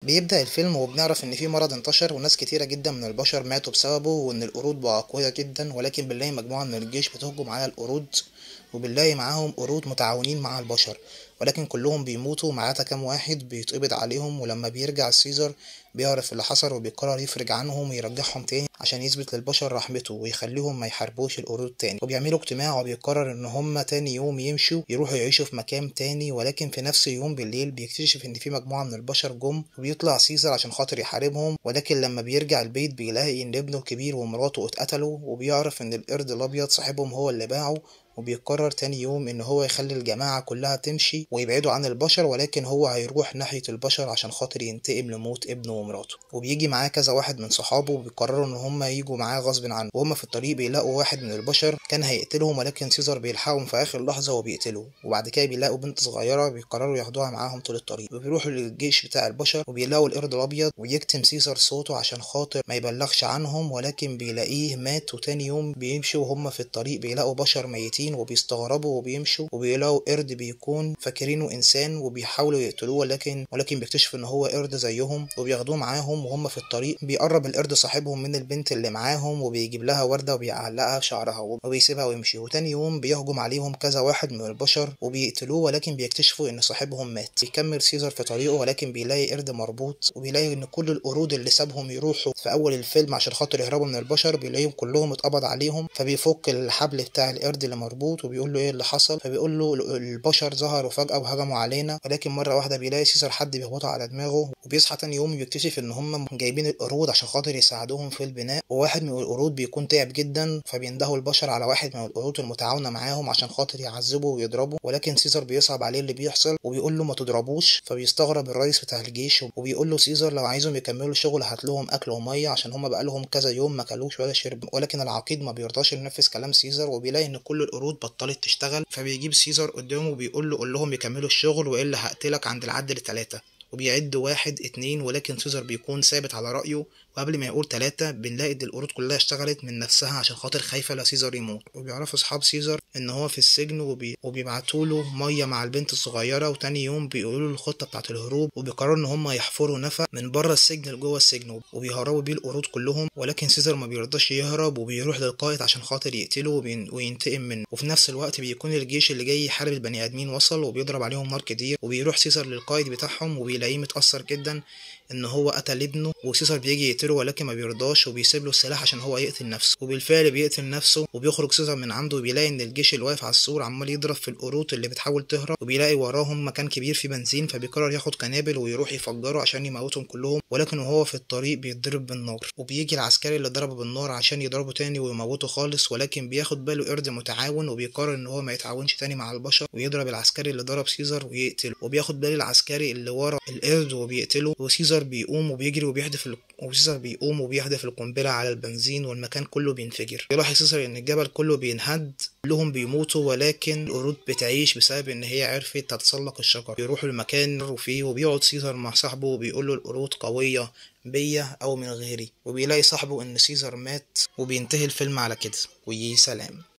بيبدأ الفيلم وبنعرف إن في مرض انتشر وناس كتيرة جدا من البشر ماتوا بسببه وإن القرود بقى قوية جدا، ولكن بنلاقي مجموعة من الجيش بتهجم على القرود، وبنلاقي معاهم قرود متعاونين مع البشر، ولكن كلهم بيموتوا ما عدا كام واحد بيتقبض عليهم. ولما بيرجع سيزر بيعرف اللي حصل وبيقرر يفرج عنهم ويرجعهم تاني عشان يثبت للبشر رحمته ويخليهم ما يحاربوش القرود تاني. وبيعملوا اجتماع وبيقرر ان هما تاني يوم يمشوا يروحوا يعيشوا في مكان تاني، ولكن في نفس اليوم بالليل بيكتشف ان في مجموعة من البشر جم وبيطلع سيزر عشان خاطر يحاربهم، ولكن لما بيرجع البيت بيلاقي ان ابنه الكبير ومراته اتقتلوا، وبيعرف ان القرد الابيض صاحبهم هو اللي باعه. وبيقرر تاني يوم ان هو يخلي الجماعة كلها تمشي ويبعدوا عن البشر، ولكن هو هيروح ناحية البشر عشان خاطر ينتقم لموت ابنه ومراته. وبيجي معاه كذا واحد من صحابه وبيقرروا ان هم يجوا معاه غصب عنه، وهم في الطريق بيلاقوا واحد من البشر كان هيقتلهم، ولكن سيزر بيلحقهم في اخر لحظة وبيقتله. وبعد كده بيلاقوا بنت صغيرة بيقرروا ياخدوها معاهم طول الطريق، وبيروحوا للجيش بتاع البشر وبيلاقوا القرد الابيض ويكتم سيزر صوته عشان خاطر ما يبلغش عنهم، ولكن بيلاقيه مات. وتاني يوم بيمشوا وهم في الطريق بيلاقوا بشر ميتين وبيستغربوا وبيمشوا وبيلاقوا قرد بيكون فاكرينه انسان وبيحاولوا يقتلوه، ولكن بيكتشفوا ان هو قرد زيهم وبياخدوه معاهم. وهم في الطريق بيقرب القرد صاحبهم من البنت اللي معاهم وبيجيب لها ورده وبيعلقها في شعرها وبيسيبها ويمشي. وتاني يوم بيهجم عليهم كذا واحد من البشر وبيقتلوه، ولكن بيكتشفوا ان صاحبهم مات. بيكمل سيزر في طريقه ولكن بيلاقي قرد مربوط، وبيلاقي ان كل القرود اللي سابهم يروحوا في اول الفيلم عشان خاطر يهربوا من البشر بيلاقيهم كلهم اتقبض عليهم. فبيفك الحبل بتاع القرد اللي مربوط وبيقول له ايه اللي حصل، فبيقول له البشر ظهروا فجأة وهجموا علينا، ولكن مرة واحدة بيلاقي سيزر حد بيخبطه على دماغه. وبيصحى تاني يوم بيكتشف ان هم جايبين القرود عشان خاطر يساعدوهم في البناء، وواحد من القرود بيكون تعب جدا فبيندهوا البشر على واحد من القرود المتعاونة معاهم عشان خاطر يعذبه ويضربه، ولكن سيزر بيصعب عليه اللي بيحصل وبيقول له ما تضربوش. فبيستغرب الرئيس بتاع الجيش وبيقول له سيزر لو عايزهم يكملوا شغل هات لهم اكل وميه عشان هم بقالهم كذا يوم ما كلوش ولا شرب، ولكن العقيد ما بيرضاش ينفذ كلام سيزر. وبيلاقي ان كل القرود بطلت تشتغل، فبيجيب سيزر قدامه وبيقول له قول لهم يكملوا الشغل والا هقتلك عند العد ل3. وبيعد 1 2، ولكن سيزر بيكون ثابت على رأيه، وقبل ما يقول 3 بنلاقي ان القرود كلها اشتغلت من نفسها عشان خاطر خايفة لا سيزر يموت. وبيعرفوا اصحاب سيزر ان هو في السجن وبيبعتوله مية مع البنت الصغيرة. وتاني يوم بيقولوا له الخطة بتاعت الهروب، وبيقرروا ان هم يحفروا نفق من بره السجن لجوه السجن وبيهربوا بيه القرود كلهم، ولكن سيزر ما بيرضاش يهرب وبيروح للقائد عشان خاطر يقتله وينتقم منه. وفي نفس الوقت بيكون الجيش اللي جاي يحارب البني ادمين وصل وبيضرب عليهم نار كتير، وبيروح سيزر للقائد بتاعهم وبيلاقيه متأثر جدا ان هو قتل ابنه. وسيزر بيجي يقتله ولكن ما بيرضاش وبيسيب له السلاح عشان هو يقتل نفسه، وبالفعل بيقتل نفسه. وبيخرج سيزر من عنده وبيلاقي ان الجيش اللي واقف على السور عمال يضرب في القرود اللي بتحاول تهرب، وبيلاقي وراهم مكان كبير فيه بنزين، فبيقرر ياخد قنابل ويروح يفجره عشان يموتهم كلهم، ولكن وهو في الطريق بيتضرب بالنار. وبيجي العسكري اللي ضربه بالنار عشان يضربه تاني ويموته خالص، ولكن بياخد باله قرد متعاون وبيقرر ان هو ما يتعاونش تاني مع البشر ويضرب العسكري اللي ضرب سيزر ويقتله. وبياخد باله العسكري اللي ورا القرد وبيقتله. وسيزر بيقوم وبيجري وسيزر بيحدف القنبلة على البنزين والمكان كله بينفجر. بيلاحظ سيزر ان الجبل كله بينهد، كلهم بيموتوا، ولكن القرود بتعيش بسبب ان هي عرفت تتسلق الشجر. بيروحوا لمكان فيه وبيقعد سيزر مع صاحبه وبيقول له القرود قوية بيا او من غيري، وبيلاقي صاحبه ان سيزر مات. وبينتهي الفيلم على كده ويسلام.